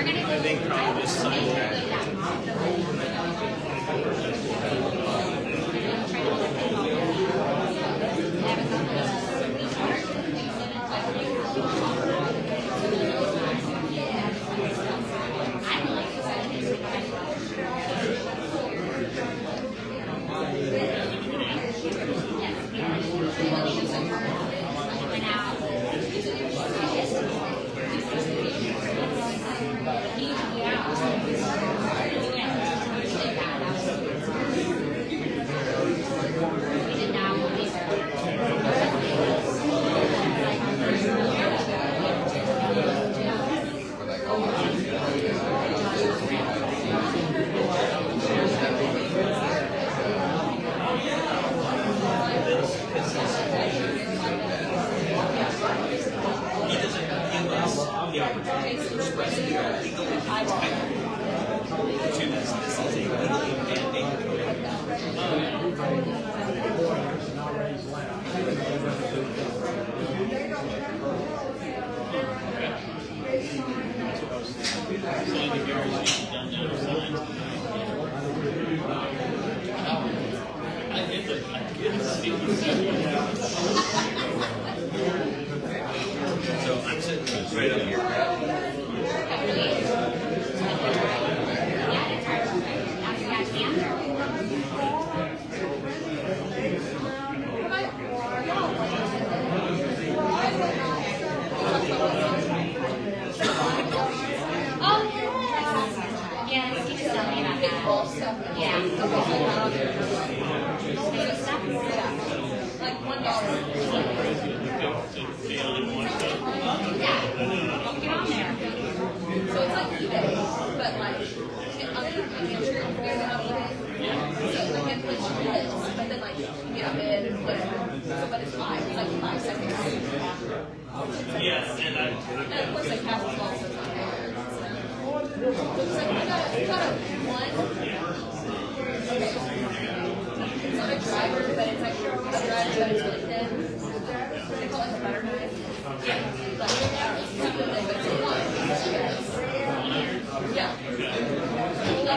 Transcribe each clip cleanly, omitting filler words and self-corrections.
I think probably just sign that. So I'm sitting right up here. Yes, and of course, like half the balls are on there. Looks like we got a one. Okay. It's not a driver, but it's like a driver, but it's really thin. They call it a butter knife. Yeah. But it's not really, but it's a one. Yeah. $1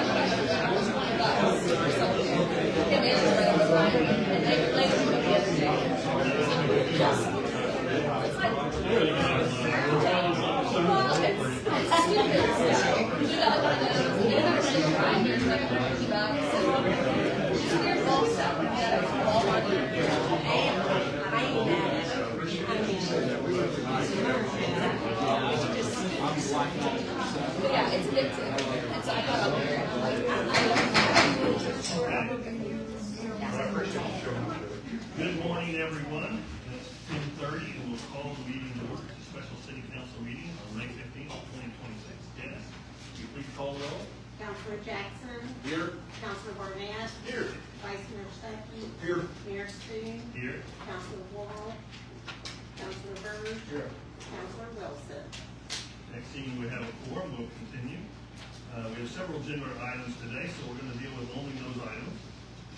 or something. It was right on the line, and they played it the other day. Yes. Yeah, it's addictive. And so I got up there and I'm like, Good morning, everyone. It's 10:30 and we'll call the meeting to order. It's a special city council meeting on May 15th, 2026. Dennis, will you please call the roll? Councilor Jackson. Here. Councilor Barnett. Here. Vice Mayor Stuckey. Here. Mayor Spoon. Here. Councilor Wall. Councilor Byrd. Here. Councilor Wilson. Next thing we have a quorum, we'll continue. We have several agenda items today, so we're going to deal with only those items.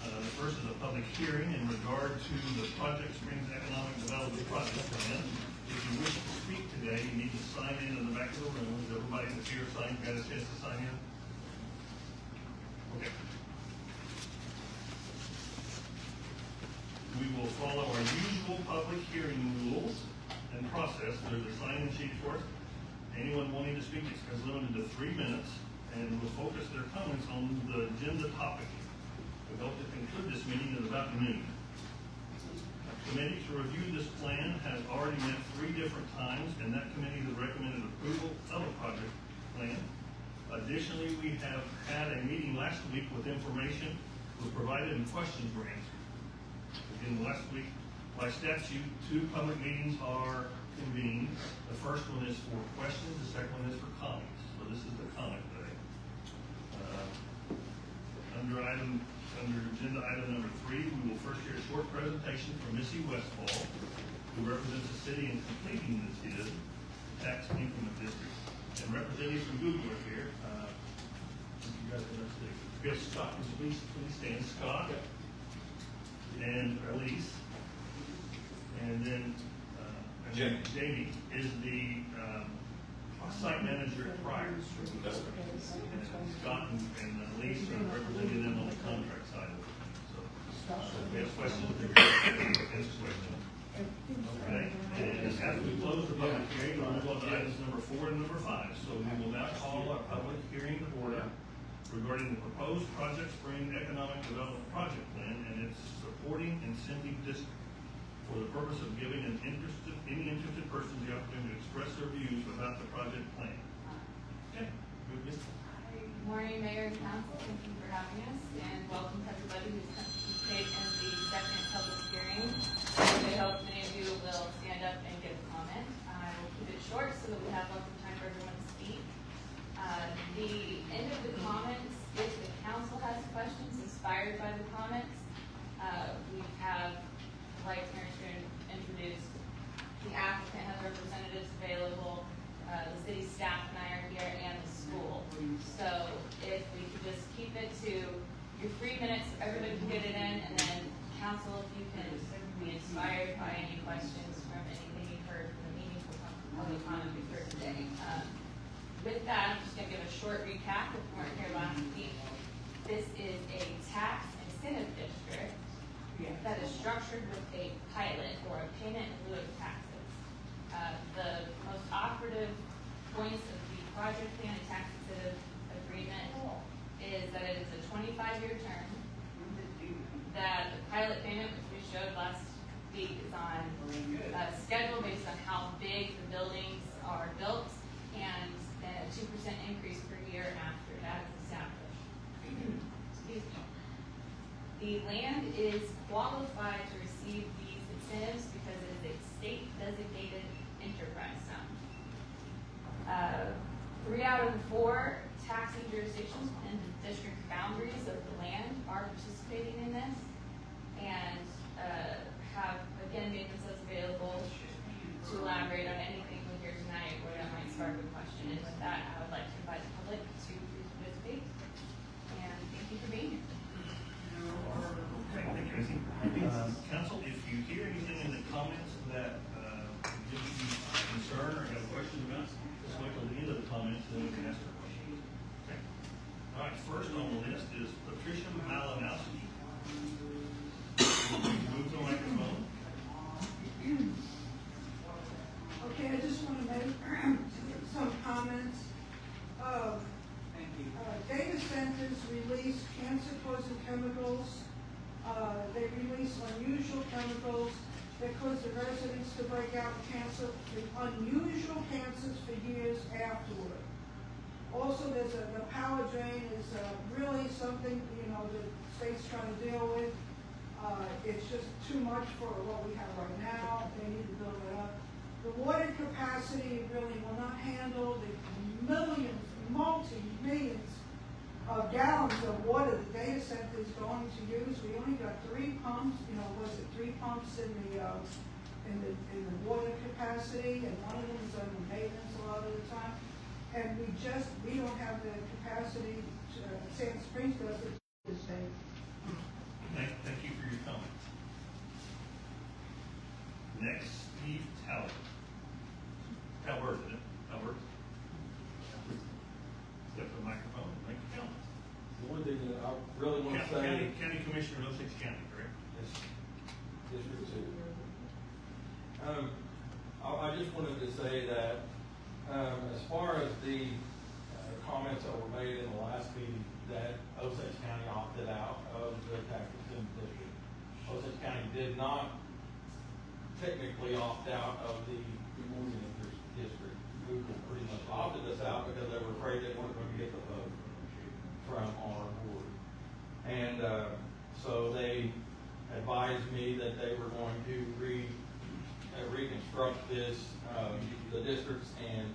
The first is a public hearing in regard to the Project Springs Economic Development Project Plan. If you wish to speak today, you need to sign in the back of the room. Is everybody that's here signed, got a chance to sign in? Okay. We will follow our usual public hearing rules and process. There's a sign-in sheet for it. Anyone wanting to speak is limited to 3 minutes and will focus their comments on the agenda topic. We hope to conclude this meeting at about noon. A committee to review this plan has already met 3 different times, and that committee has recommended approval of a project plan. Additionally, we have had a meeting last week with information was provided and questions were answered. Again, last week, by statute, 2 public meetings are convened. The first one is for questions, the second one is for comments. So this is the comment day. Under agenda item number 3, we will first hear a short presentation from Missy Westfall, who represents the city in completing the TID, Tax Increment District. And representatives from Google are here. You guys can understand. We have Scott. Please stand. Scott. And Elise. And then Jamie is the site manager at Prior. And Scott and Lisa representing them on the contract side of it. So, if we have questions, they're going to answer questions. Okay, and after we close the public hearing, we'll move on to items number 4 and number 5. So we will now call our public hearing to order regarding the proposed Project Spring Economic Development Project Plan and its supporting incentive district for the purpose of giving any interested persons the opportunity to express their views about the project plan. Okay, good. Good morning, Mayor and Council. Thank you for having us, and welcome to everybody who's participated in the second public hearing. I hope many of you will stand up and give a comment. I will keep it short so that we have lots of time for everyone to speak. The end of the comments, if the council has questions inspired by the comments, we have the right to introduce. The applicant has representatives available. The city staff and I are here, and the school. So if we could just keep it to your 3 minutes, everybody can get it in, and then council, if you can be inspired by any questions from anything you've heard from the meaningful public comment we've heard today. With that, I'm just going to give a short recap if we weren't here last week. This is a tax incentive district that is structured with a pilot or a payment in lieu of taxes. The most operative points of the project plan and tax incentive agreement is that it is a 25-year term, that the pilot payment, which we showed last week, is on schedule based on how big the buildings are built, and then a 2% increase per year after that is established. Excuse me. The land is qualified to receive these incentives because it is a state designated enterprise zone. 3 out of the 4 taxing jurisdictions within the district boundaries of the land are participating in this, and have again made themselves available to elaborate on anything we hear tonight or that might spark a question. And with that, I would like to invite the public to participate. And thank you for being here. Okay, thank you, Missy. Council, if you hear anything in the comments that gives you concern or have a question about, just wait till the end of the comments, then we can ask a question. Okay. All right, first on the list is Patricia Malinowski. Move to the microphone. Okay, I just want to make some comments. Data centers release cancer-causing chemicals. They release unusual chemicals that cause the residents to break out cancer, unusual cancers for years afterward. Also, the power drain is really something, the state's trying to deal with. It's just too much for what we have right now. They need to build it up. The water capacity really will not handle the millions, multi-millions of gallons of water the data center is going to use. We only got 3 pumps, 3 pumps in the water capacity, and one of them is under maintenance a lot of the time. And we don't have the capacity to, Sand Springs does it this day. Thank you for your comments. Next, Steve Talbot. Talbot, isn't it? Talbot. Step to the microphone and make your comments. The one thing that I really want to say. County Commissioner of Osage County, correct? Yes, District 2. I just wanted to say that as far as the comments that were made in the last meeting, that Osage County opted out of the tax incentive district. Osage County did not technically opt out of the district. Google pretty much opted us out because they were afraid they weren't going to get the vote from our board. And so they advised me that they were going to reconstruct the districts and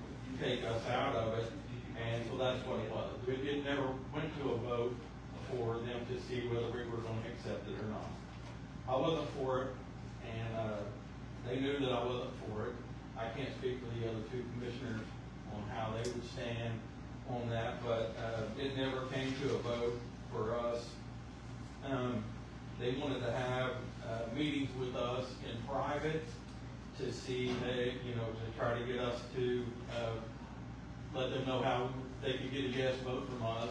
take us out of it. And so that's what it was. It never went to a vote for them to see whether we were going to accept it or not. I wasn't for it, and they knew that I wasn't for it. I can't speak for the other 2 commissioners on how they would stand on that, but it never came to a vote for us. They wanted to have meetings with us in private to see, to try to get us to let them know how they could get a yes vote from us.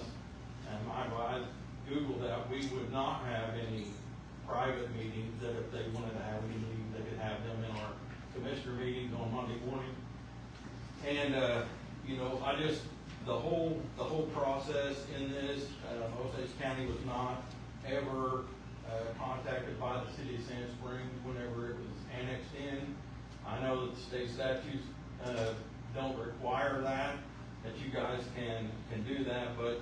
And I Googled that, we would not have any private meetings, that if they wanted to have any meetings, they could have them in our commissioner meetings on Monday morning. And, you know, the whole process in this, Osage County was not ever contacted by the city of Sand Springs whenever it was annexed in. I know that the state statutes don't require that you guys can do that, but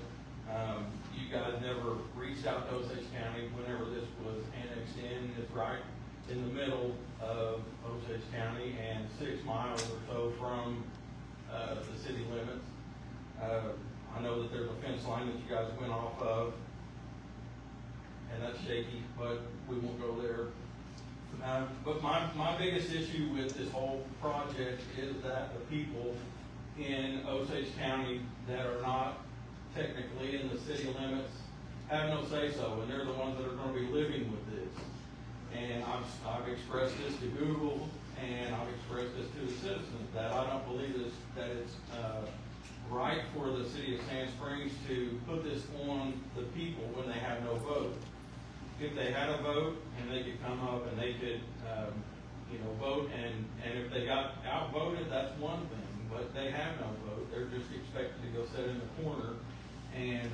you guys never reached out to Osage County whenever this was annexed in. It's right in the middle of Osage County and 6 miles or so from the city limits. I know that there's a fence line that you guys went off of, and that's shaky, but we won't go there. But my biggest issue with this whole project is that the people in Osage County that are not technically in the city limits have no say-so, and they're the ones that are gonna be living with this. And I've expressed this to Google, and I've expressed this to the citizens, that I don't believe that it's right for the city of Sand Springs to put this on the people when they have no vote. If they had a vote, and they could come up and they could, you know, vote, and if they got outvoted, that's one thing, but they have no vote. They're just expected to go sit in the corner and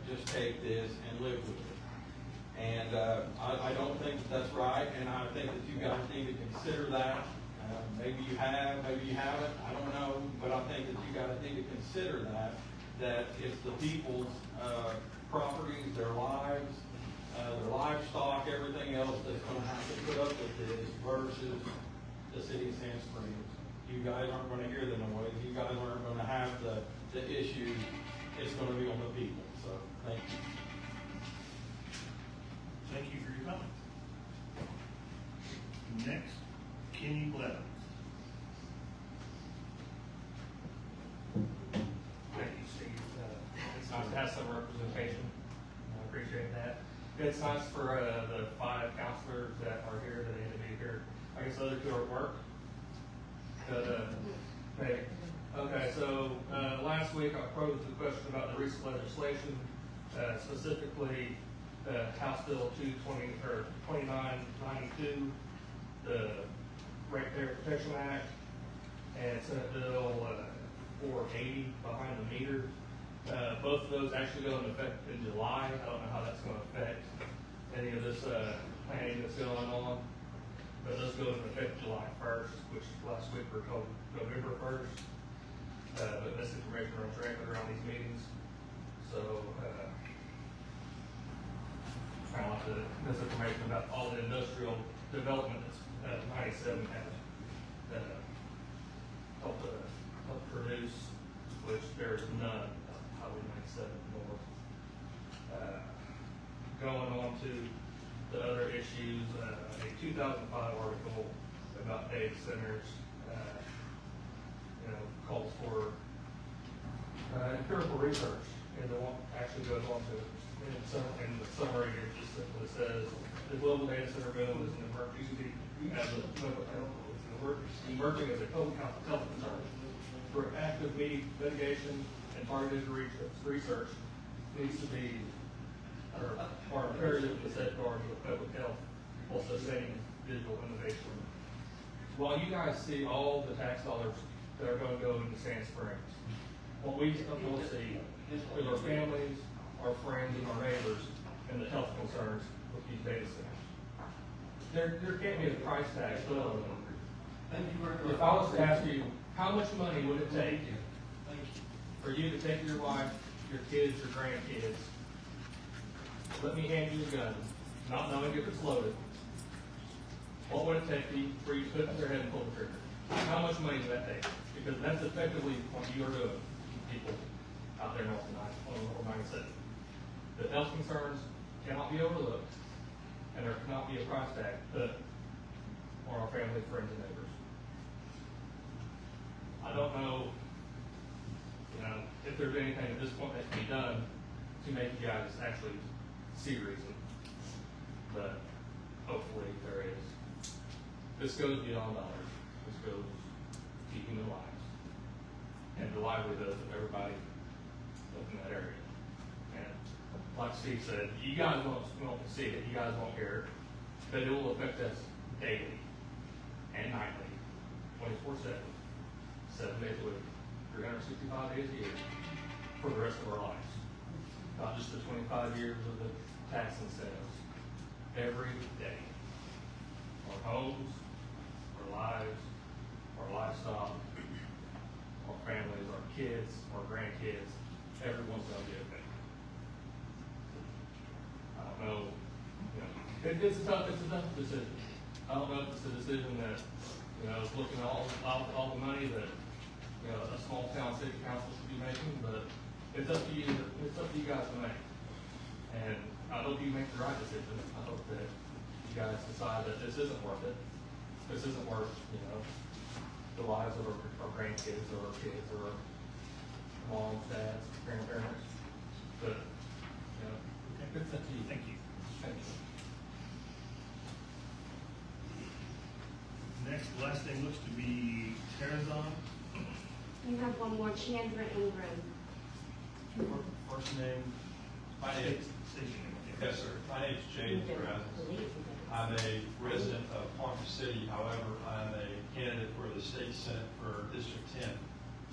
just take this and live with it. And I don't think that's right, and I think that you guys need to consider that. Maybe you have, maybe you haven't, I don't know, but I think that you guys need to consider that it's the people's properties, their lives, their livestock, everything else that's gonna have to put up with this versus the city of Sand Springs. You guys aren't gonna hear the noise, you guys aren't gonna have the issues, it's gonna be on the people, so, thank you. Thank you for your comments. Next, Kenny Blevins. Thank you, Steve. It's nice to have some representation. I appreciate that. It's nice for the 5 counselors that are here today to be here. I guess the other 2 are at work. But, hey, okay, so last week I posed the question about the recent legislation, specifically House Bill 2992, the Ratepayer Protection Act, and Senate Bill 480, behind the meter. Both of those actually go into effect in July. I don't know how that's going to affect any of this planning that's going on, but those go into effect July 1st, which last week we were told November 1st. But this information runs regular around these meetings, so kind of like this information about all the industrial development that 97 has helped produce, which there's none of Highway 97 north. Going on to the other issues, a 2005 article about data centers, calls for empirical research, and the one actually goes on to, in the summary, it just simply says, the global data center boom is emerging as a public health concern. For active mitigation and targeted research needs to be, are imperative to safeguard the public health while sustaining digital innovation. While you guys see all the tax dollars that are going to go into Sand Springs, what we will see is our families, our friends, and our neighbors, and the health concerns with these data centers. There can't be a price tag put on them. If I was to ask you, how much money would it take for you to take your wife, your kids, your grandkids, let me hand you a gun, not knowing if it's loaded, what would it take for you to put their head and pull the trigger? How much money would that take? Because that's effectively what you are doing, people out there north on 97. The health concerns cannot be overlooked, and there cannot be a price tag put on our family, friends, and neighbors. I don't know, if there's anything at this point that can be done to make you guys actually see reason, but hopefully there is. This goes beyond dollars. This goes keeping their lives. and the livelihood of everybody in that area. And like Steve said, you guys won't see it, you guys won't hear it, but it will affect us daily and nightly, 24/7, 7 days a week, 365 days a year, for the rest of our lives. Not just the 25 years of the tax incentives, every day. Our homes, our lives, our livestock, our families, our kids, our grandkids, everyone's gonna be affected. I don't know, it's a tough decision. I don't know if it's a decision that, is looking at all the money that, a small town city council should be making, but it's up to you guys to make. And I hope you make the right decision. I hope that you guys decide that this isn't worth it. This isn't worth, the lives of our grandkids or our kids or our moms, dads, grandparents. But, it's up to you. Thank you. Thank you. Last name looks to be Terazon. You have one more, Chandra Ingram. First name, My name, station name. yes, sir. My name is James Brazos. I'm a resident of Ponca City. However, I'm a candidate for the state senate for District 10,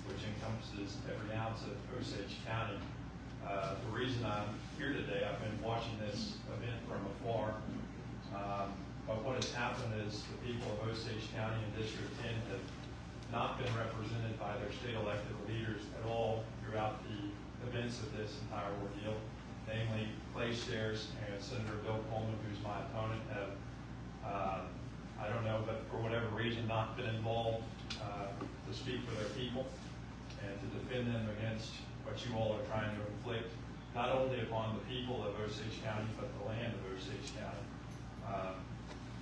which encompasses every ounce of Osage County. The reason I'm here today, I've been watching this event from afar. But what has happened is the people of Osage County and District 10 have not been represented by their state elected leaders at all throughout the events of this entire ordeal. Namely, Clay Stairs and Senator Bill Coleman, who's my opponent, have, I don't know, but for whatever reason, not been involved to speak for their people and to defend them against what you all are trying to inflict, not only upon the people of Osage County, but the land of Osage County.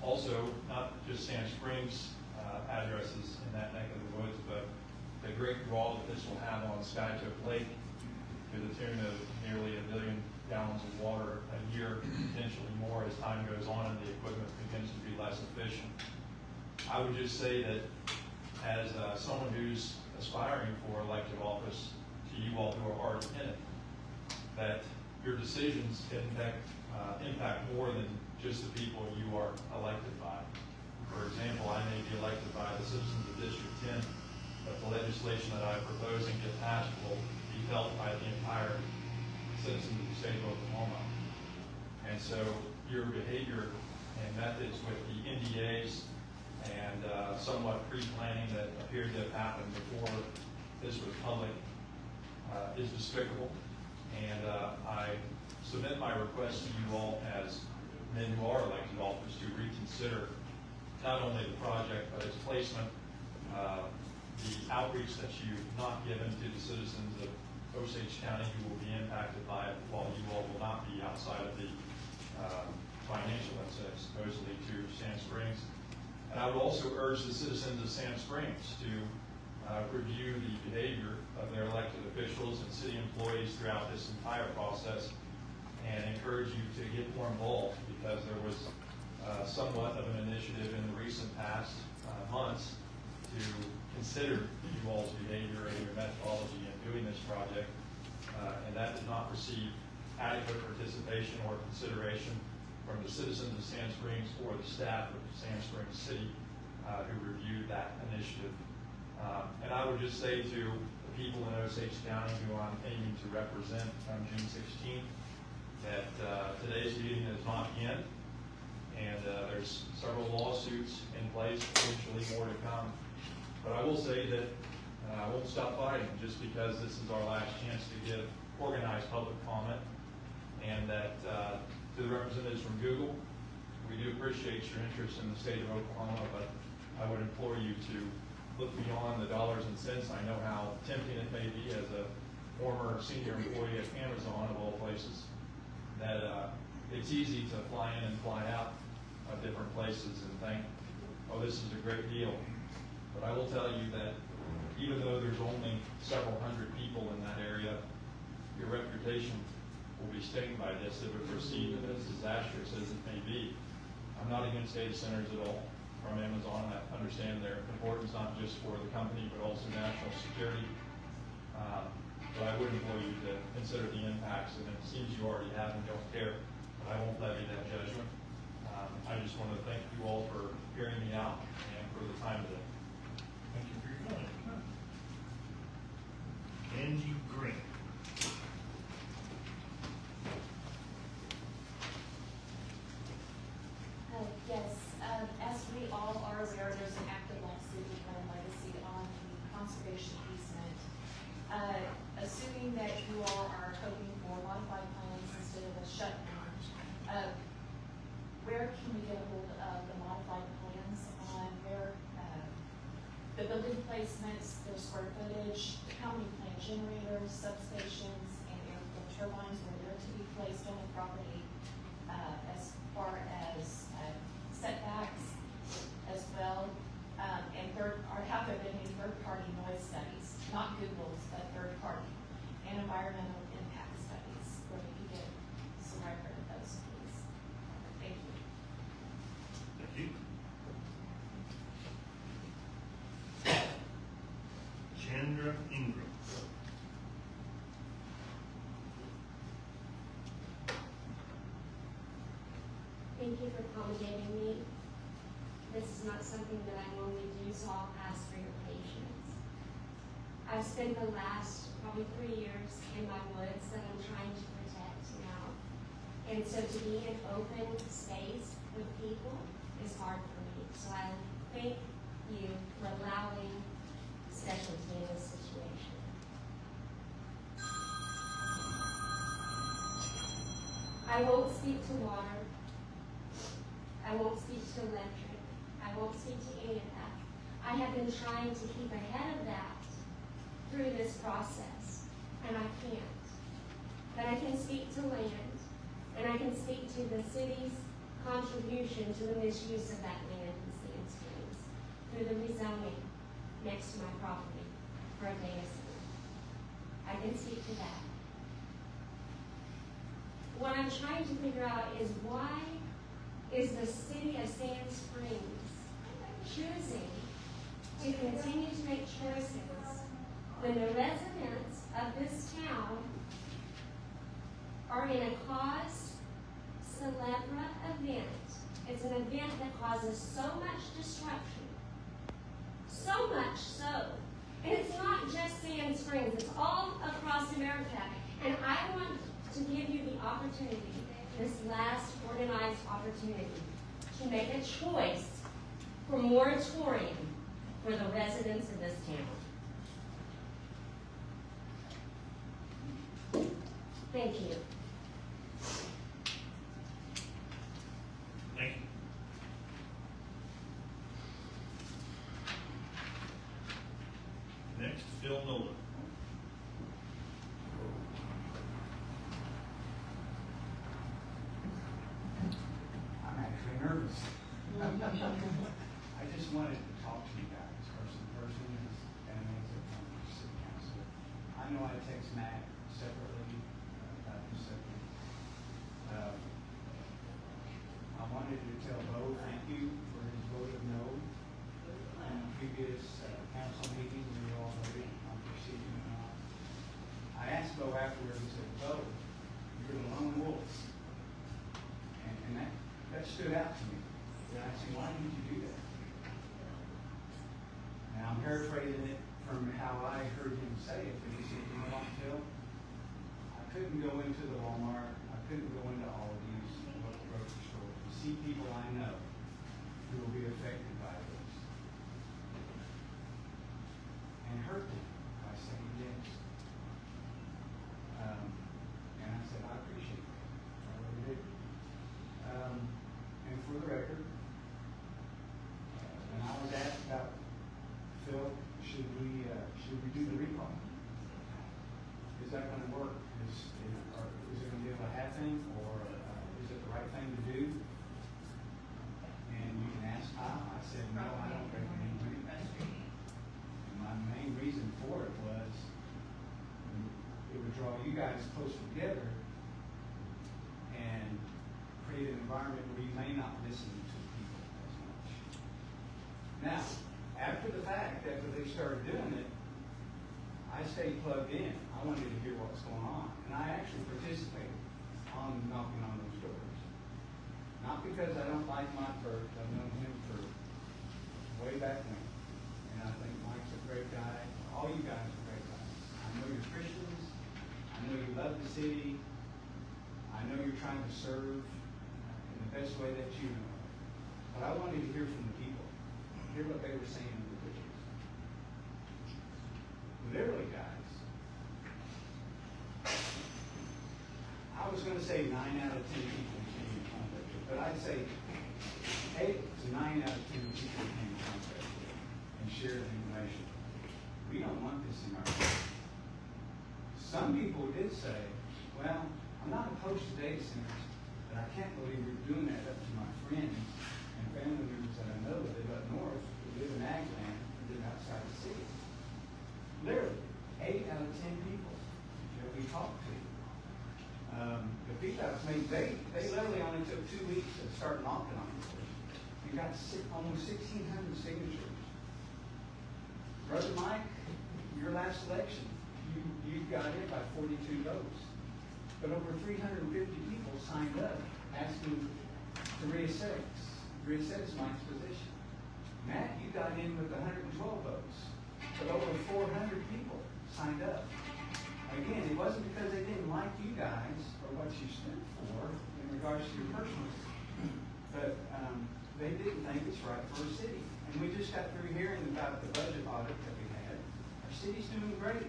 Also, not just Sand Springs addresses in that neck of the woods, but the great draw that this will have on Skytoke Lake to the tune of nearly 1 million gallons of water a year, potentially more as time goes on and the equipment begins to be less efficient. I would just say that as someone who's aspiring for elected office, to you all who are already in it, that your decisions can impact more than just the people you are elected by. For example, I may be elected by the citizens of District 10, but the legislation that I'm proposing get passed will be felt by the entire citizens of the state of Oklahoma. And so your behavior and methods with the NDAs and somewhat pre-planning that appeared to have happened before this was public is despicable. And I submit my request to you all as men who are elected office to reconsider not only the project, but its placement, the outreach that you've not given to the citizens of Osage County who will be impacted by it, while you all will not be outside of the financial incentives supposedly to Sand Springs. And I would also urge the citizens of Sand Springs to review the behavior of their elected officials and city employees throughout this entire process and encourage you to get more involved, because there was somewhat of an initiative in the recent past months to consider you all's behavior and your methodology in doing this project, and that did not receive adequate participation or consideration from the citizens of Sand Springs or the staff of Sand Springs City who reviewed that initiative. And I would just say to the people in Osage County who I'm aiming to represent on June 16th, that today's meeting is not the end, and there's several lawsuits in place, potentially more to come. But I will say that I won't stop fighting just because this is our last chance to give organized public comment, and that to the representatives from Google, we do appreciate your interest in the state of Oklahoma, but I would implore you to look beyond the dollars and cents. I know how tempting it may be as a former senior employee at Amazon of all places, that it's easy to fly in and fly out of different places and think, oh, this is a great deal. But I will tell you that even though there's only several hundred people in that area, your reputation will be stained by this if it proceeds as disastrous as it may be. I'm not against data centers at all from Amazon. I understand their importance not just for the company, but also national security. But I would implore you to consider the impacts, and it seems you already have and don't care, but I won't levy that judgment. I just want to thank you all for hearing me out and for the time today. Thank you for your comment. Angie Green. Yes, as we all are aware, there's an active lawsuit with Grand Legacy on the conservation easement. Assuming that you all are hoping for modified plans instead of a shutdown, where can we get a hold of the modified plans on where, the building placements, their square footage, how many plant generators, substations, and air turbines were there to be placed on the property, as far as setbacks as well, and have there been any third-party noise studies, not Google's, but third-party, and environmental impact studies, where we can get some record of those, please. Thank you. Thank you. Chandra Ingram. Thank you for accommodating me. This is not something that I normally do, so I'll ask for your patience. I've spent the last probably 3 years in my woods that I'm trying to protect now. And so to be in open space with people is hard for me. So I thank you for allowing specialty in this situation. I won't speak to water. I won't speak to electric. I won't speak to any of that. I have been trying to keep ahead of that through this process, and I can't. But I can speak to land, and I can speak to the city's contribution to the misuse of that land in Sand Springs through the rezoning next to my property for a data center. I can speak to that. What I'm trying to figure out is why is the city of Sand Springs choosing to continue to make choices when the residents of this town are in a cause célèbre event. It's an event that causes so much destruction, so much so. And it's not just Sand Springs, it's all across America. And I want to give you the opportunity, this last organized opportunity, to make a choice for moratorium for the residents of this town. Thank you. Thank you. Next, Phil Nolan. I'm actually nervous. I just wanted to talk to you guys person to person as amazing from the city council. I know I text Matt separately about this subject. I wanted to tell Bo thank you for his vote of no in the previous council meeting when you all voted on proceeding or not. I asked Bo afterwards, I said, Bo, you're the lone wolf. And that stood out to me. And I said, why did you do that? And I'm paraphrasing it from how I heard him say it, but he said, you know what, Phil? I couldn't go into the Walmart, I couldn't go into Aldi's, or the grocery store, to see people I know who will be affected by this. And hurt them by saying yes. And I said, I appreciate that. I really did. And for the record, and I was asked about, Phil, should we do the recall? Is that going to work? Is it going to be able to happen, or is it the right thing to do? And you can ask Tom. I said, no, I don't recommend doing that. And my main reason for it was it would draw you guys closer together and create an environment where you may not listen to people as much. Now, after the fact, after they started doing it, I I stayed plugged in. I wanted to hear what was going on. And I actually participated on knocking on those doors. Not because I don't like Mike Burke. I've known him for way back when. And I think Mike's a great guy. All you guys are great guys. I know you're Christians. I know you love the city. I know you're trying to serve in the best way that you know. But I wanted to hear from the people. Hear what they were saying in the pictures. Literally, guys. I was going to say 9 out of 10 people came in contact with, but I'd say 8 to 9 out of 10 people came in contact with and shared the information. We don't want this in our country. Some people did say, well, I'm not opposed to data centers, but I can't believe you're doing that up to my friends and family members that I know that live up north, who live in ag land, and live outside the city. Literally, 8 out of 10 people that we talked to. The feedback was made, they literally only took 2 weeks to start knocking on doors. You got almost 1,600 signatures. Brother Mike, your last election, you got in by 42 votes. But over 350 people signed up asking to reassess Mike's position. Matt, you got in with 112 votes. But over 400 people signed up. Again, it wasn't because they didn't like you guys or what you stood for in regards to your personal, but they didn't think it's right for a city. And we just got through hearing about the budget audit that we had. Our city's doing great.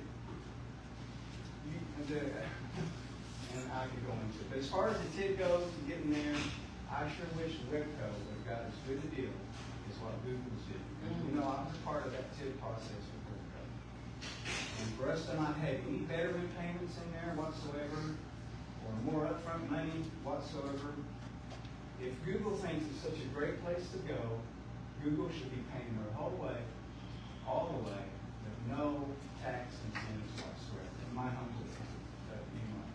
And I could go into it. But as far as the TID goes and getting there, I sure wish Webco would have got as good a deal as what Google's did. You know, I was a part of that TID process with Webco. And for us to not have any betterment payments in there whatsoever, or more upfront money whatsoever, if Google thinks it's such a great place to go, Google should be paying their whole way, all the way, with no tax incentives whatsoever, in my humble opinion. But anyway,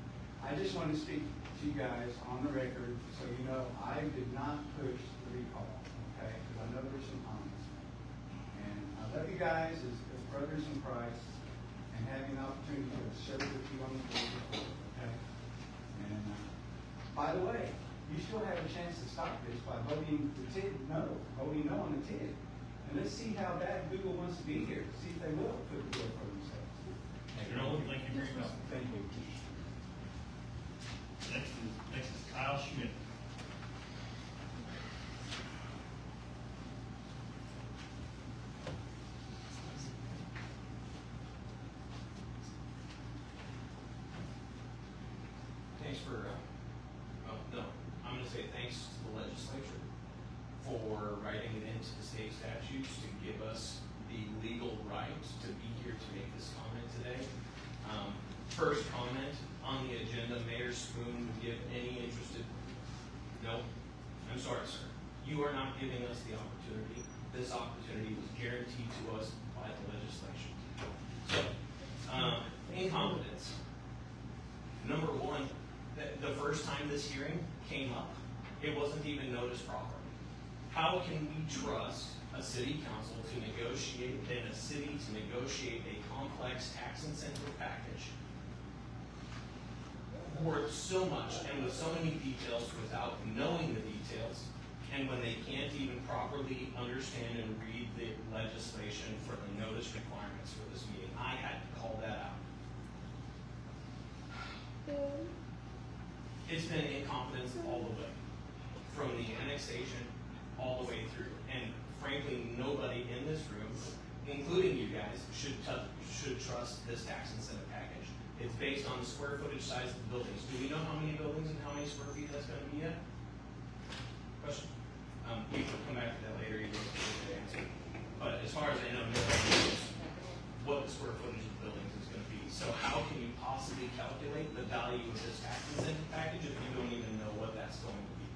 I just want to speak to you guys on the record so you know I did not push the recall, okay? Because I know there's some comments. And I love you guys as brothers in Christ and having the opportunity to serve with you on the board before, okay? And by the way, you still have a chance to stop this by voting the TID no, voting no on the TID. And let's see how bad Google wants to be here. See if they will put the deal for themselves. Mr. Nolan, thank you very much. Thank you. Next is Kyle Schmidt. Thanks for, I'm going to say thanks to the legislature for writing it into the state statutes to give us the legal right to be here to make this comment today. First comment on the agenda, Mayor Spoon would give any interested, no, I'm sorry, sir. You are not giving us the opportunity. This opportunity was guaranteed to us by the legislation. So, incompetence. Number one, the first time this hearing came up, it wasn't even noticed properly. How can we trust a city council to negotiate, and a city to negotiate a complex tax incentive package worth so much and with so many details without knowing the details, and when they can't even properly understand and read the legislation for the notice requirements for this meeting? I had to call that out. It's been incompetence all the way, from the annexation all the way through. And frankly, nobody in this room, including you guys, should trust this tax incentive package. It's based on the square footage size of the buildings. Do we know how many buildings and how many square feet that's going to be yet? Question? We can come back to that later, you guys can answer. But as far as I know, nobody knows what the square footage of the buildings is going to be. So how can you possibly calculate the value of this tax incentive package if you don't even know what that's going to be?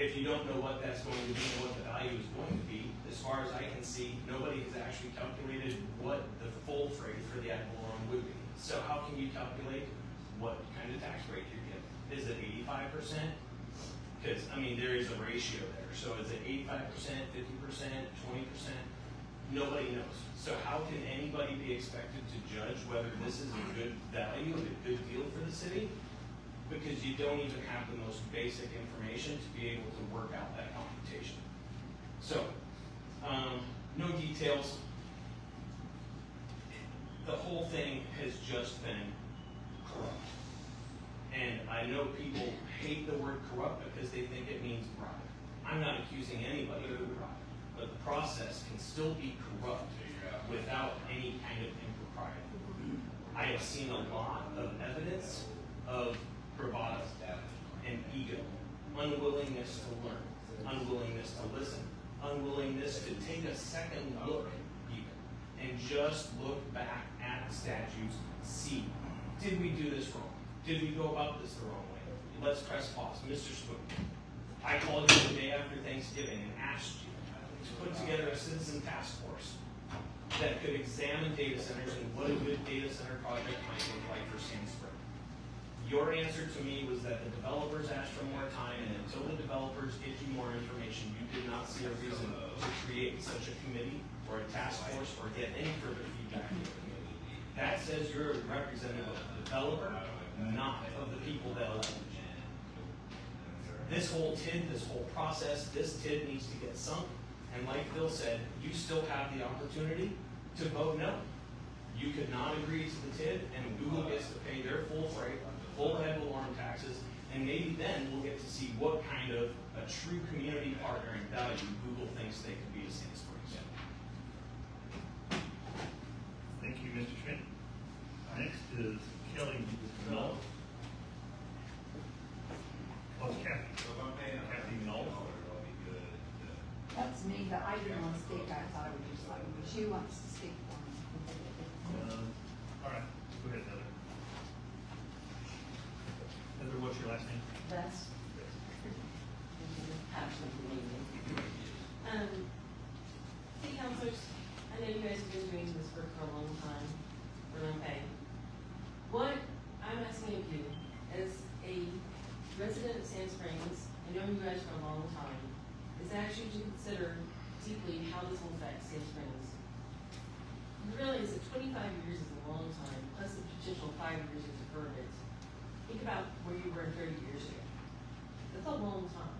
If you don't know what that's going to be and what the value is going to be, as far as I can see, nobody has actually calculated what the full rate for the ad valorem would be. So how can you calculate what kind of tax rate you're getting? Is it 85%? Because, I mean, there is a ratio there. So is it 85%, 50%, 20%? Nobody knows. So how can anybody be expected to judge whether this is a good value, a good deal for the city? Because you don't even have the most basic information to be able to work out that computation. So, no details. The whole thing has just been corrupt. And I know people hate the word corrupt because they think it means bribe. I'm not accusing anybody of bribe, but the process can still be corrupt without any kind of impropriety. I have seen a lot of evidence of bravado and ego, unwillingness to learn, unwillingness to listen, unwillingness to take a second look even, and just look back at the statutes, see, did we do this wrong? Did we go about this the wrong way? Let's press pause. Mr. Spoon, I called you the day after Thanksgiving and asked you to put together a citizen task force that could examine data centers and what a good data center project might look like for Sand Spring. Your answer to me was that the developers asked for more time, and until the developers get you more information, you did not see a reason to create such a committee or a task force or get any further feedback from the committee. That says you're a representative of the developer, not of the people that elect you. This whole TID, this whole process, this TID needs to get sunk. And like Bill said, you still have the opportunity to vote no. You could not agree to the TID, and Google gets to pay their full freight, full ad valorem taxes, and maybe then we'll get to see what kind of a true community partner and value Google thinks they could be to Sand Springs. Thank you, Mr. Schmidt. Next is Kelly Null. What's Kathy? Kathy Null. That's me, but I didn't want to speak. I thought I would just like, but she wants to speak for me. All right, go ahead, Heather. Heather, what's your last name? That's absolutely amazing. City councilors, I know you guys have been doing this work for a long time, for okay. What I'm asking of you, as a resident of Sand Springs, I know you guys for a long time, is actually to consider deeply how this will affect Sand Springs. You realize that 25 years is a long time, plus the potential 5 years of deferment. Think about where you were 30 years ago. That's a long time.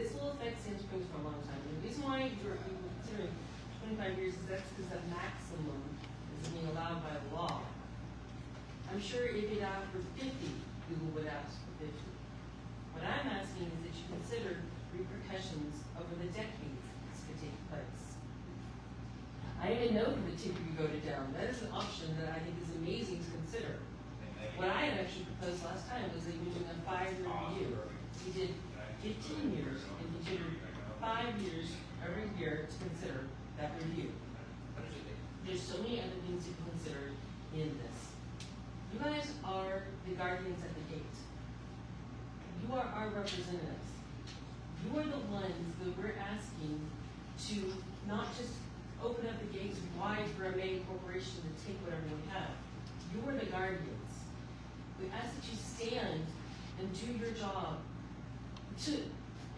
This will affect Sand Springs for a long time. And the reason why you're considering 25 years is that's because the maximum is being allowed by law. I'm sure if it asked for 50, Google would ask for 50. What I'm asking is that you consider repercussions over the decades this could take place. I didn't know the tip you go to down. That is an option that I think is amazing to consider. What I had actually proposed last time was that you were doing a 5-year review. We did 15 years and considered 5 years every year to consider that review. There's so many other things you can consider in this. You guys are the guardians at the gate. You are our representatives. You are the ones that we're asking to not just open up the gates wide for a main corporation to take whatever we have. You are the guardians. We ask that you stand and do your job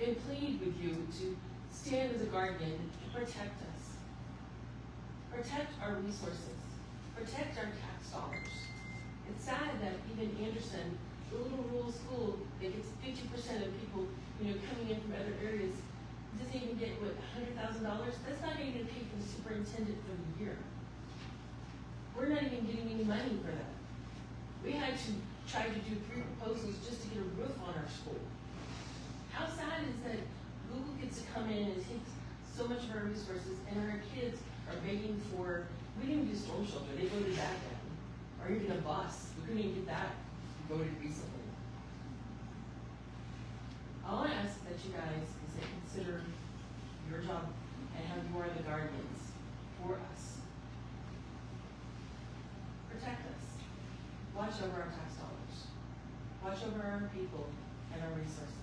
and plead with you to stand as a guardian to protect us. Protect our resources. Protect our tax dollars. It's sad that even Anderson, the little rural school that gets 50% of people, coming in from other areas, doesn't even get, $100,000? That's not even paid for the superintendent for the year. We're not even getting any money for that. We had to try to do 3 proposals just to get a roof on our school. How sad is that Google gets to come in and take so much of our resources, and our kids are begging for, we didn't do storm shelter, they voted that down. Or even a bus, we couldn't even get that voted recently. All I ask that you guys is to consider your job and how you are the guardians for us. Protect us. Watch over our tax dollars. Watch over our people and our resources.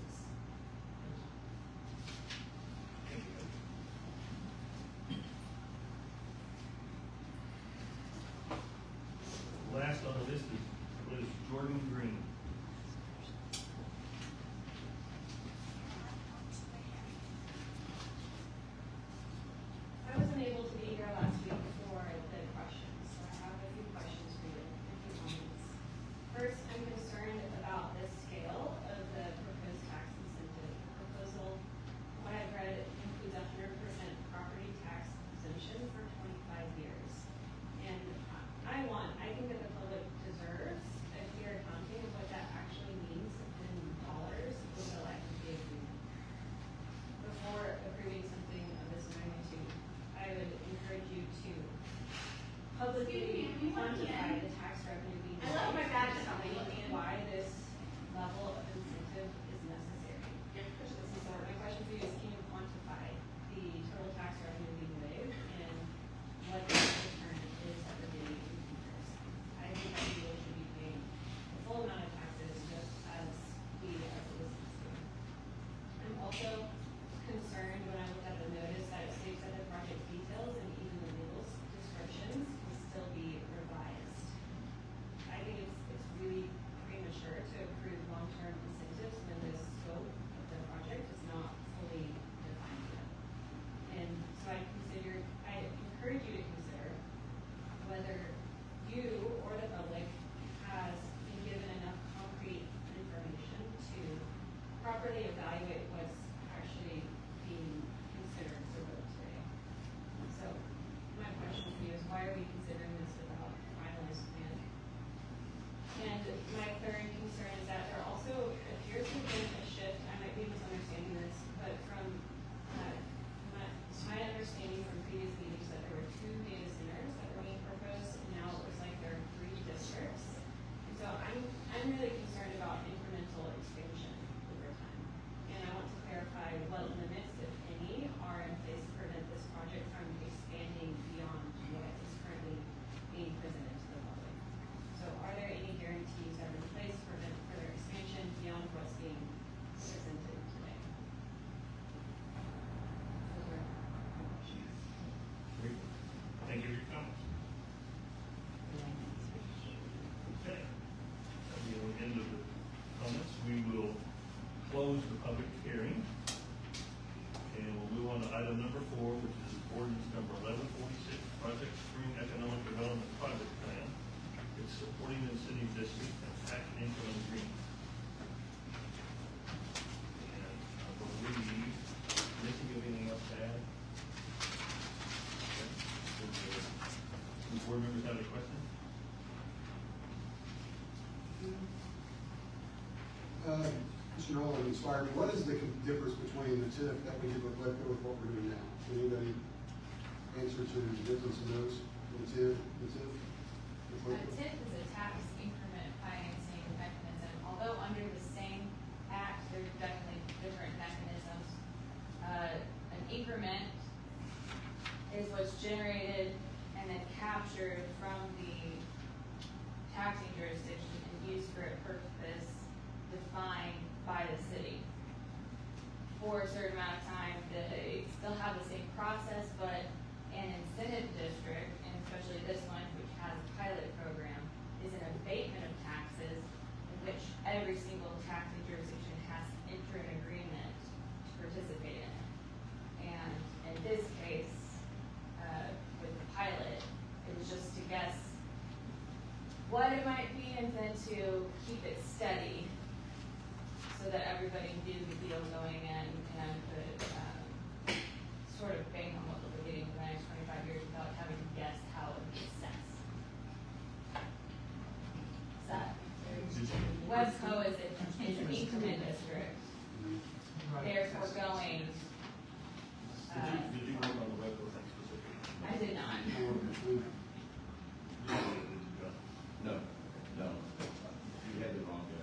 Last on the list is Jordan Green. I wasn't able to be here why this level of incentive is necessary. So my question for you is, can you quantify the total tax revenue being waived and what the return is that we're getting in comparison? I think that people should be paying the full amount of taxes just as we as citizens do. I'm also concerned when I looked at the notice that it states that the project details and even the legal descriptions will still be revised. I think it's really premature to approve long-term incentives when the scope of the project is not fully defined yet. And so I encourage you to consider whether you or the public has been given enough concrete information to properly evaluate what's actually being considered for vote today. So my question to you is, why are we considering this without a finalized plan? And my third concern is that there also appears to have been a shift, I might be misunderstanding this, but from my understanding from previous meetings that there were 2 data centers that were being proposed, and now it looks like there are 3 districts. And so I'm really concerned about incremental expansion over time. And I want to clarify what limits, if any, are in place to prevent this project from expanding beyond what is currently being presented to the public. So are there any guarantees that are in place to prevent further expansion beyond what's being presented today? Those are my questions. Thank you for your comments. Okay. At the end of the comments, we will close the public hearing. And we'll move on to item number 4, which is ordinance number 1146, Project Spring Economic Development Project Plan. It's supporting the city district and tax income agreement. And I believe, Nikki, you have anything else to add? Okay. Do board members have any questions? Mr. Nolan inspired me. What is the difference between the TIF that we did with Webco with what we're doing now? Can anybody answer to the difference in those? The TIF? TIF is a tax increment financing mechanism. Although under the same act, there's definitely different mechanisms. An increment is what's generated and then captured from the taxing jurisdiction and used for a purpose defined by the city for a certain amount of time. They still have the same process, but an incentive district, and especially this one, which has a pilot program, is an abatement of taxes in which every single taxing jurisdiction has to enter an agreement to participate in it. And in this case, with the pilot, it was just to guess what it might be and then to keep it steady so that everybody knew the deal going in and could sort of bank on what we're getting for the next 25 years without having to guess how it would be assessed. Is that Webco is an increment district. They're foregoing. Did you work on the Webco thing specifically? I did not. No. You had the wrong guy.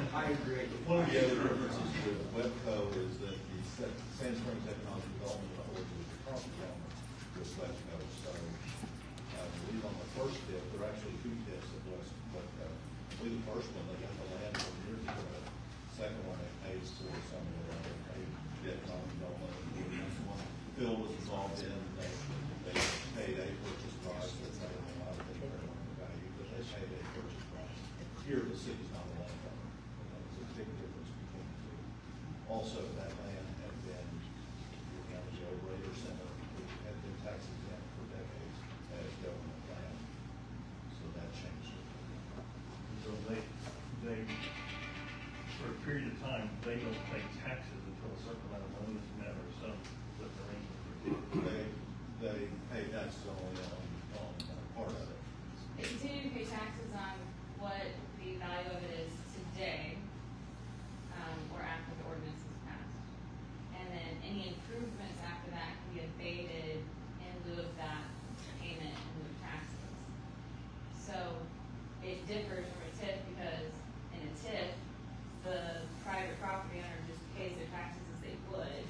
I agree. One of the other references to Webco is that the Sand Springs Economic Development Authority is the property owner with Webco. So I believe on the first tip, there are actually 2 tips at Webco. I believe the first one, they got the land from years ago. Second one, they paid for some of it. They paid the economic development. This one, Bill was involved in. They paid a purchase price. That's not a lot of value, but they paid a purchase price. Here, the city's not a landowner. There's a big difference between the 2. Also, that land had been, the old Raider Center, had been tax exempt for decades as government land. So that changed it. So they, for a period of time, they don't pay taxes until a certain amount of money is met or some, with the arrangement. They pay taxes only on differs from a TIF because in a TIF, the private property owner just pays their taxes as they would,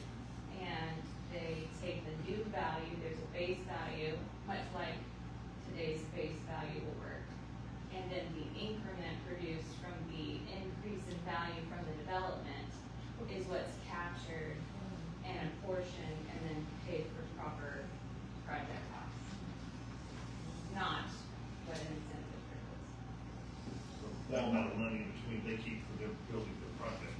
and they take the new value, there's a base value, much like today's base value will work. And then the increment produced from the increase in value from the development is what's captured and apportioned and then paid for proper project costs. Not what an incentive is. So that amount of money in between, they keep for their building the project.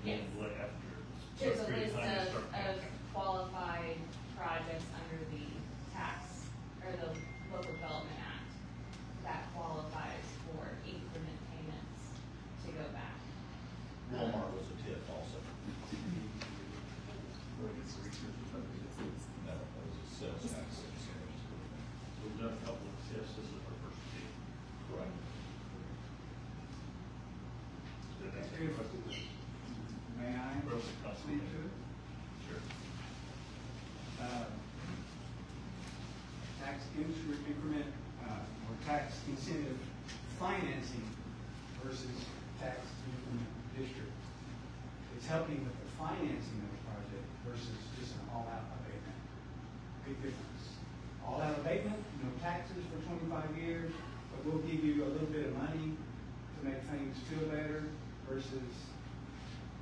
Yes. And like after. There's a period list time, they of start paying tax. qualified projects under the tax, or the Local Development Act that qualifies for increment payments to go back. Walmart was a tip also. No, it was a sales tax. We've done a couple of tests, this is our first tip. Correct. May I speak to it? Sure. Tax increment, or tax incentive financing versus tax increment district. It's helping with the financing of the project versus just an all-out abatement. Big difference. All-out abatement, no taxes for 25 years, but we'll give you a little bit of money to make things feel better versus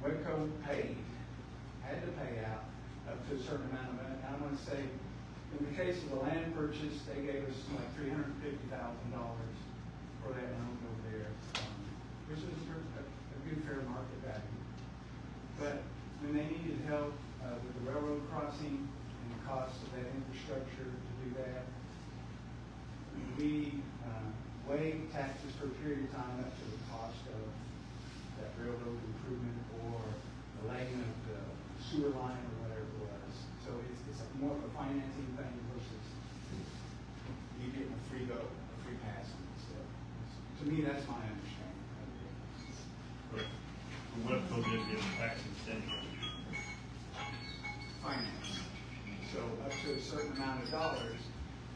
Webco had to pay out up to a certain amount of money. I want to say, in the case of the land purchase, they gave us like $350,000 for that loan over there, which is a good fair market value. But when they needed help with the railroad crossing and the cost of that infrastructure to do that, we waived taxes for a period of time up to the cost of that railroad improvement or the laying of the sewer line or whatever it was. So it's more of a financing thing versus you getting a free go, a free pass on this stuff. To me, that's my understanding of it. But the Webco did give a tax incentive. Finance. So up to a certain amount of dollars,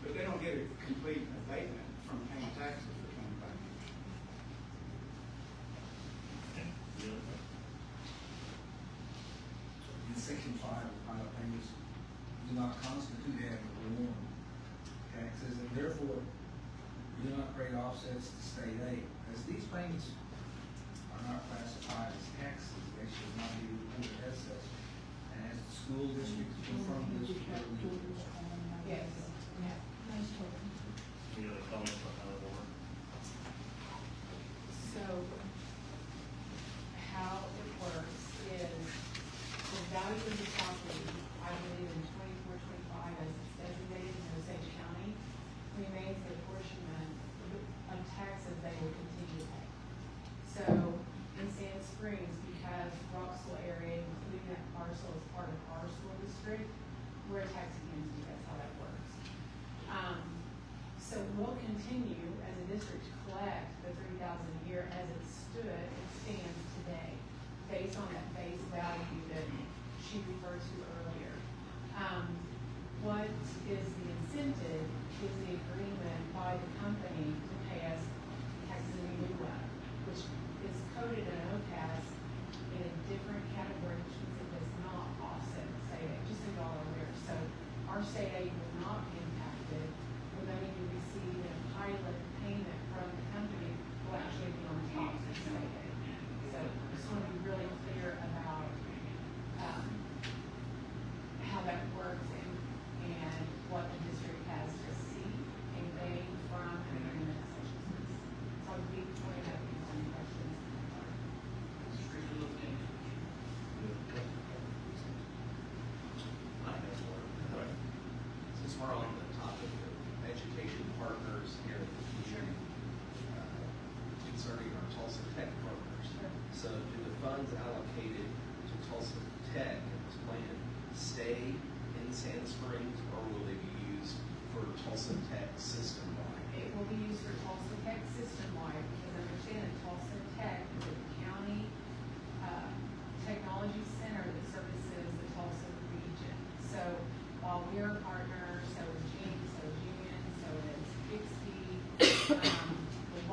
but they don't get a complete abatement from paying taxes for 25 years. And the other one. In section 5 of pilot payments do not constitute having warm taxes, and therefore do not create offsets to state aid. As these payments are not classified as taxes, they should not be reported as such. And as the school district confirmed this with their legal. Yes. Any other comments on how that works? So, how it works is the value of the property, I believe in 24-25 as it's designated in Osage County, remains the apportionment of taxes they will continue to pay. So, in Sand Springs, because Roxville area, including that parcel, is part of our school district, we're a taxing entity, that's how that works. So we'll continue as a district to collect the $3,000 a year as it stands today, based on that base value that she referred to earlier. What is the incentive is the agreement by the company to pay us taxes in lieu of, which is coded in OCAS in a different category, which means it does not offset state aid, just $1 a year. So our state aid will not be impacted. We're going to receive a pilot payment from the company will actually be on top of the state aid. So I just want to be really clear about how that works and what the district has received and paid from an agreement such as this. So I'd be more than happy to answer any questions. Since we're on the topic of education partners here at the community, concerning our Tulsa Tech partners. So do the funds allocated to Tulsa Tech in this plan stay in Sand Springs, or will they be used for Tulsa Tech system-wide? It will be used for Tulsa Tech system-wide, because understand that Tulsa Tech is a county technology center that services the Tulsa region. So while we're a partner, so is Gene, so is Union, so is Bixby, the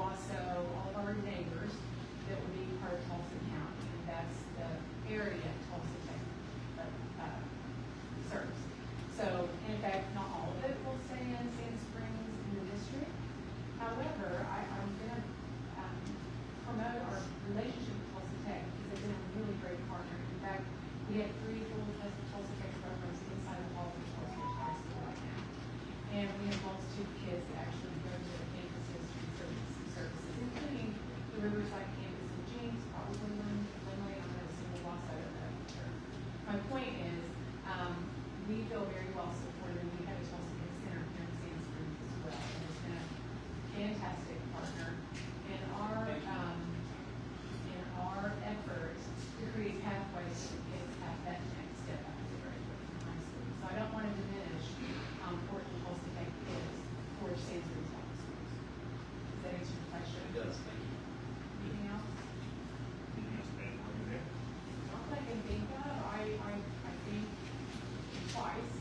Riverside campus in James, probably Linley, I'm gonna assume the loss, I don't know for sure. My point is, we feel very well supported, we have a Tulsa Youth Center here in Sand Springs as well, and it's been a fantastic partner. In our efforts to create pathways so the kids have that next step after they graduate from high school. So I don't want to diminish how important Tulsa Tech is for Sand Springs Public Schools. Does that answer your question? It does, thank you. Anything else? Not that I can think of. I think twice,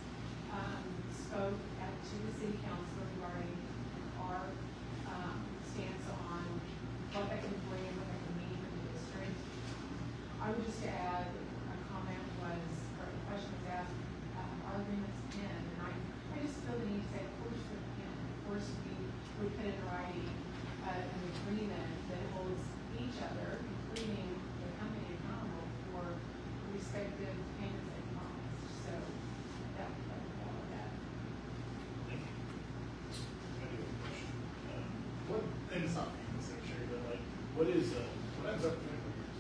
spoke to the city council regarding our, stance on what that can bring and what that can mean for the district. I would just add, a comment was, or a question was asked, our agreements end, and I just feel the need to say, of course they're in. Of course we would put in writing, an agreement that holds each other, including the company accountable for respective payments they promised. So that would all of that. Thank you. I do have a question. And it's not being necessary, but like, what happens after 25 years?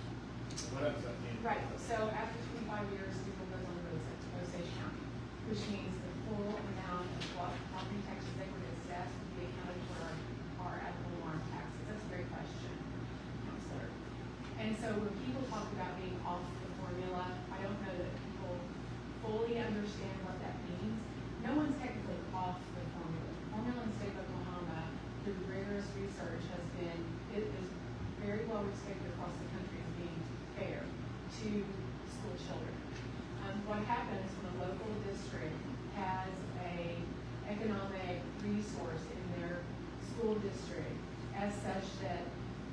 What happens after? Right, so after 25 years, people goes on to Osage County, which means the full amount of what property taxes they were assessed would be accounted for our ad valorem taxes. That's a great question, Counselor. And so when people talk about being off the formula, I don't know that people fully understand what that means. No one's technically off the formula. The formula in the state of Oklahoma, through rigorous research, it is very well respected across the country as being fair to school children. What happens when a local district has a economic resource in their school district as such that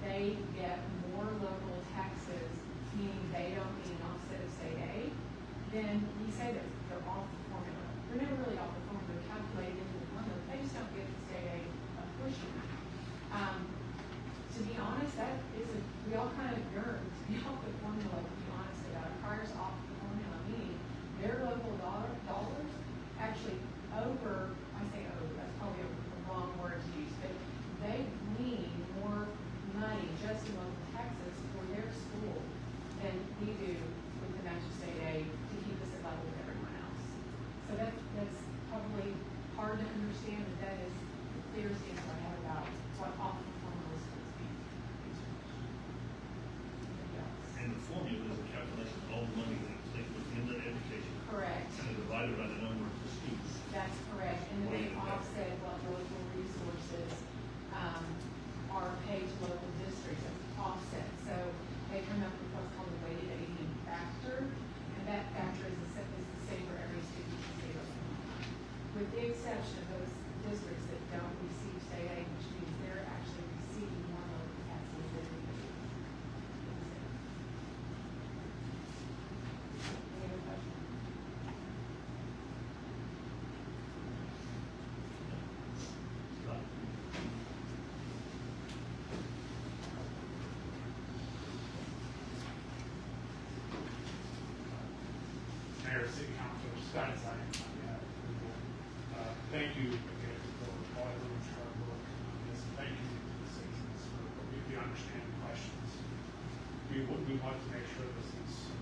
they get more local taxes, meaning they don't need an offset of state aid, then we say that they're off the formula. They're never really off the formula, they're calculated into the formula, they just don't get the state aid portion. To be honest, we all kind of yearn to be off the formula, to be honest about it. Prior's off the formula, meaning their local dollars actually that's probably a wrong word to use, but they need more money just in local taxes for their school than we do with the match of state aid to keep us at level with everyone else. So that's probably hard to understand, but that is the clearest answer I have about what off the formula schools mean. And the formula is a calculation of all the money that they put into education. Correct. And divided by the number of students. That's correct, and then they offset what local resources, are paid to local districts as offset. So they come up with what's called a weighted aiding factor, and that factor is the same for every student in the state of Oklahoma. With the exception of those districts that don't receive state aid, which means they're actually receiving more local taxes than we do. Any other questions? Mayor, City Councilor, Scott Simon, thank you again for all everyone's hard work on this. Thank you to the citizens for, we understand the questions. We want to make sure this is,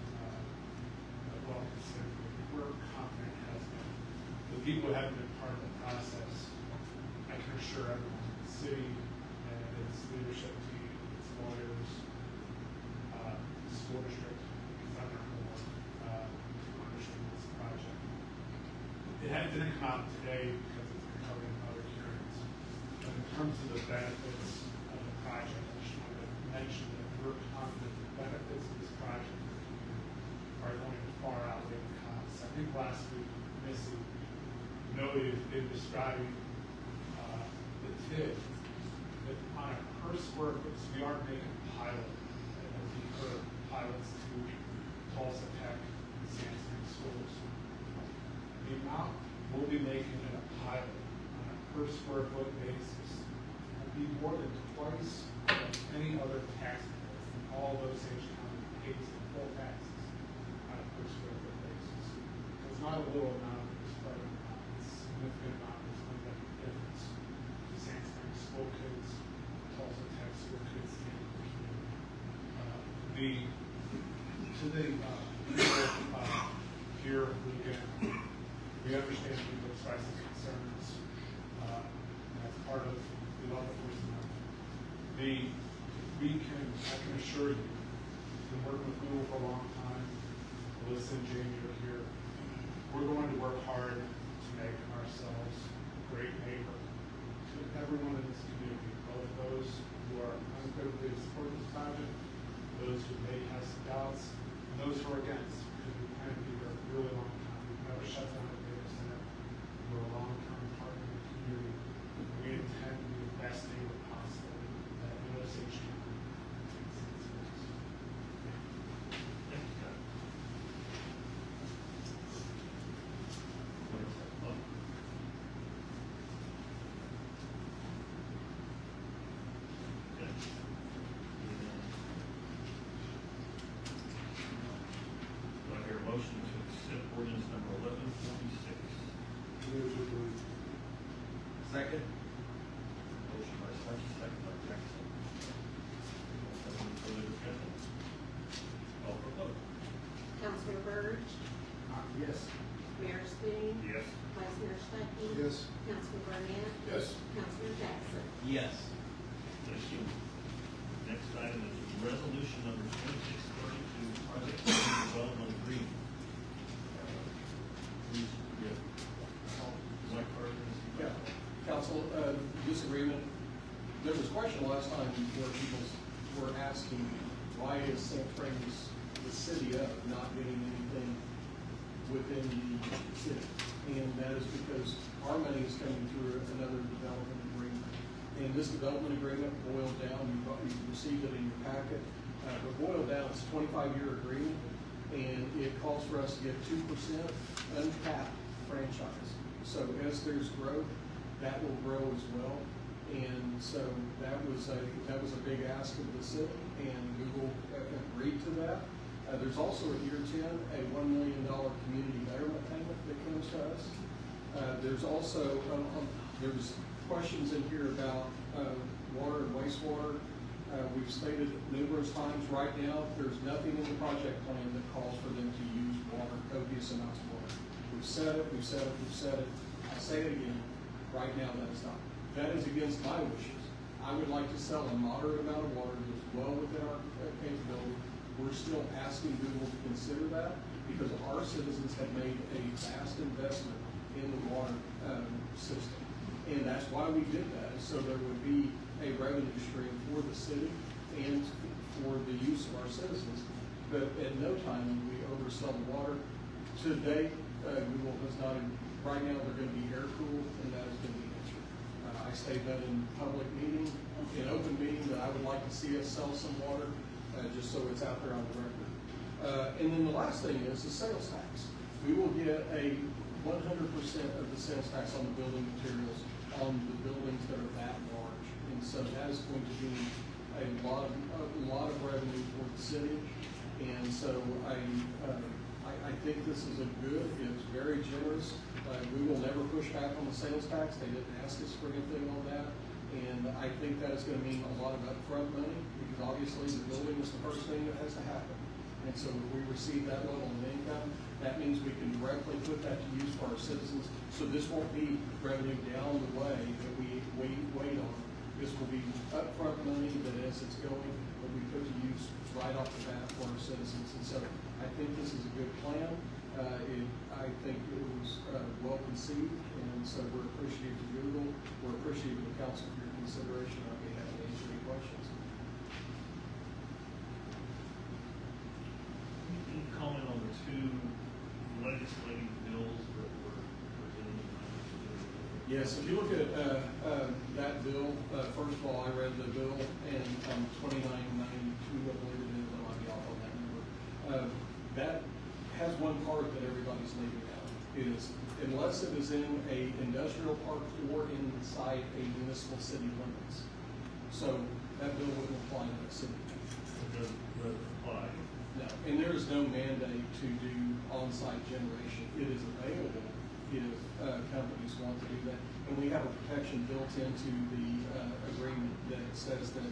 well considered. We're confident it has been. The people who haven't been part of the process, I can assure everyone, the city and its leadership team, its lawyers, the school district, because I'm their board, to understand this project. It didn't come out today because it's been covered in other hearings. But in terms of the benefits of the project, I just wanted to mention that we're confident the benefits of this project are going to far outweigh the costs. I think last week, Missy noted in describing the TID that on a per square foot, so we are making a pilot, as you heard, pilots to Tulsa Tech and Sand Springs schools. The amount we'll be making in a pilot on a per square foot basis will be more than twice what any other taxpayer from all those Osage County pays in full taxes on a per square foot basis. So it's not a little amount, it's quite an amount, it's a significant amount, it's going to make a difference to Sand Springs school kids, Tulsa Tech school kids, and the community. We, to the, here, we understand people's prices and concerns, that's part of the law enforcement. I can assure you, been working with Google for a long time, Melissa and Jamie are here. We're going to work hard to make ourselves a great neighbor to everyone in this community, both those who are unequivocally supportive of this project, those who may have some doubts, and those who are against, because we've been here a really long time. We've never shut down a data center. We're a long-term partner in the community. We intend to be the best neighbor possible that USH can. Motion to accept ordinance number 1146. Second? Motion by Sargent, second by Jackson. Any further discussion? Call for vote. Councilor Byrd? Yes. Mayor Spinning? Yes. Vice Mayor Stuckey? Yes. Councilor Barnett? Yes. Councilor Jackson? Yes. Thank you. Next item is resolution number 2632, project development agreement. Please give Mike Carter. Yeah, council, this agreement, there was a question last time where people were asking, why is Sand Springs, the city of, not getting anything within the city? And that is because our money is coming through another development agreement. And this development agreement boiled down, you've received it in your packet, but boiled down, it's a 25-year agreement, and it calls for us to get 2% uncapped franchise. So as there's growth, that will grow as well. And so that was a big ask of the city, and Google agreed to that. There's also at year 10, a $1 million community betterment payment that comes to us. There's also, there's questions in here about water and wastewater. We've stated numerous times, right now, there's nothing in the project plan that calls for them to use water, copious amounts of water. We've said it, we've said it, we've said it. I say it again, right now that is not. That is against my wishes. I would like to sell a moderate amount of water that's well within our capability. We're still asking Google to consider that because our citizens have made a vast investment in the water system. And that's why we did that, so there would be a revenue stream for the city and for the use of our citizens. But at no time would we oversell the water. To date, Google has not, right now they're going to be air cooled, and that is going to be answered. I stated that in public meeting, in open meeting, that I would like to see us sell some water, just so it's out there on the record. And then the last thing is the sales tax. We will get a 100% of the sales tax on the building materials on the buildings that are that large. And so that is going to be a lot of revenue for the city. And so I think this is it's very generous. We will never push back on the sales tax. They didn't ask us for anything on that. And I think that is going to mean a lot of upfront money because obviously the building is the first thing that has to happen. And so if we receive that level of income, that means we can directly put that to use for our citizens. So this won't be revenue down the way that we wait on. This will be upfront money that as it's going, will be put to use right off the bat for our citizens. And so I think this is a good plan. I think it was well conceived, and so we're appreciative to Google. We're appreciative of the council for your consideration. I'll be happy to answer any questions. Can you comment on the two legislative bills that were presented? Yes, if you look at that bill, first of all, I read the bill, and 2992, I believe it is, I might be off on that number. That has one part that everybody's leaving out. It is, unless it is in a industrial park or inside a municipal city limits. So that bill wouldn't apply to the city. It doesn't apply. No, and there is no mandate to do on-site generation. It is available if companies want to do that. And we have a protection built into the agreement that says that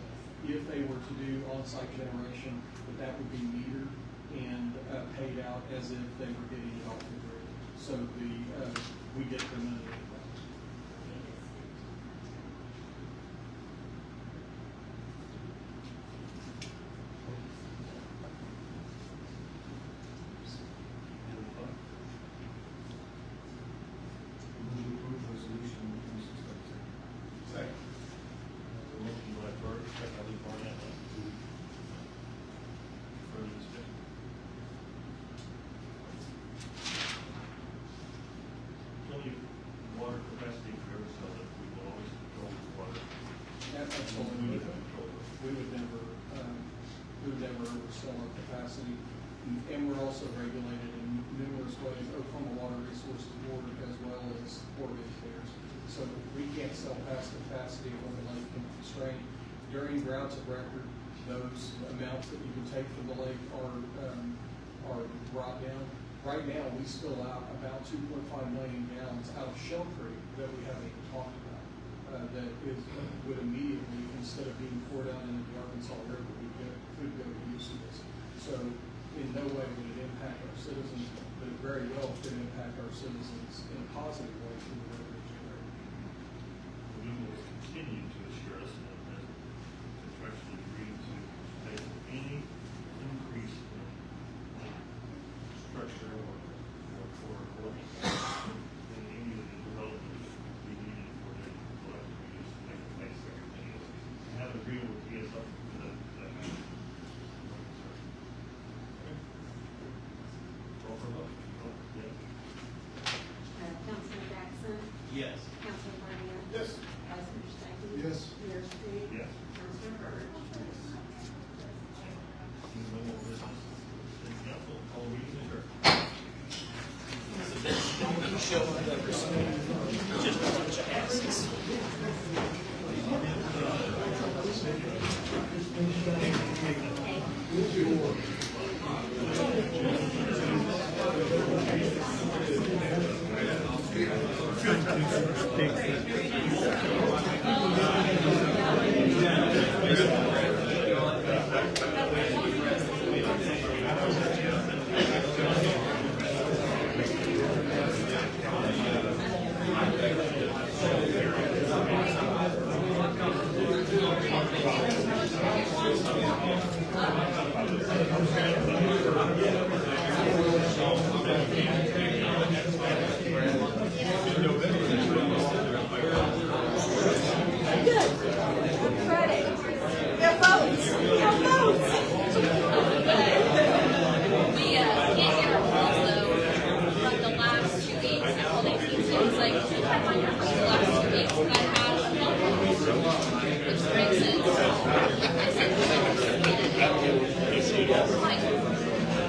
if they were to do on-site generation, that would be metered and paid out as if they were getting it off the grid. So we get the money. Second. Motion by Bert, second by Barnett. Further discussion? Plenty of water capacity for every cell that we will always control the water. Absolutely. We would never sell our capacity. And we're also regulated in numerous ways, Oklahoma Water Resources Board as well as Board of Engineers. So we can't sell past capacity when the lake can constrain. During droughts of record, those amounts that you can take from the lake are brought down. Right now, we spill out about 2.5 million gallons out of Shell Creek that we haven't even talked about. Would immediately, instead of being poured out into the Arkansas River, could go to use of this. So in no way would it impact our citizens, but it very well could impact our citizens in a positive way through the revenue generated. We will continue to assure us that as contractually agreed to pay for any increase in structure or any of the developments we needed for the electric use to make the place everything else. We have an agreement with ESL for that. Call for a vote. Yes. Councilman Jackson? Yes. Councilman Barnett? Yes. Vice Mayor Stacy? Yes. Mayor Street? Yes. Councilman Burt? No more business. City Council, call meeting adjourned. Don't show up every Sunday. Just a bunch of asses.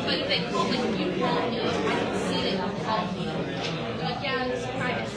But if they call me, you call me, I can see that you call me. They're like, yeah, it's private.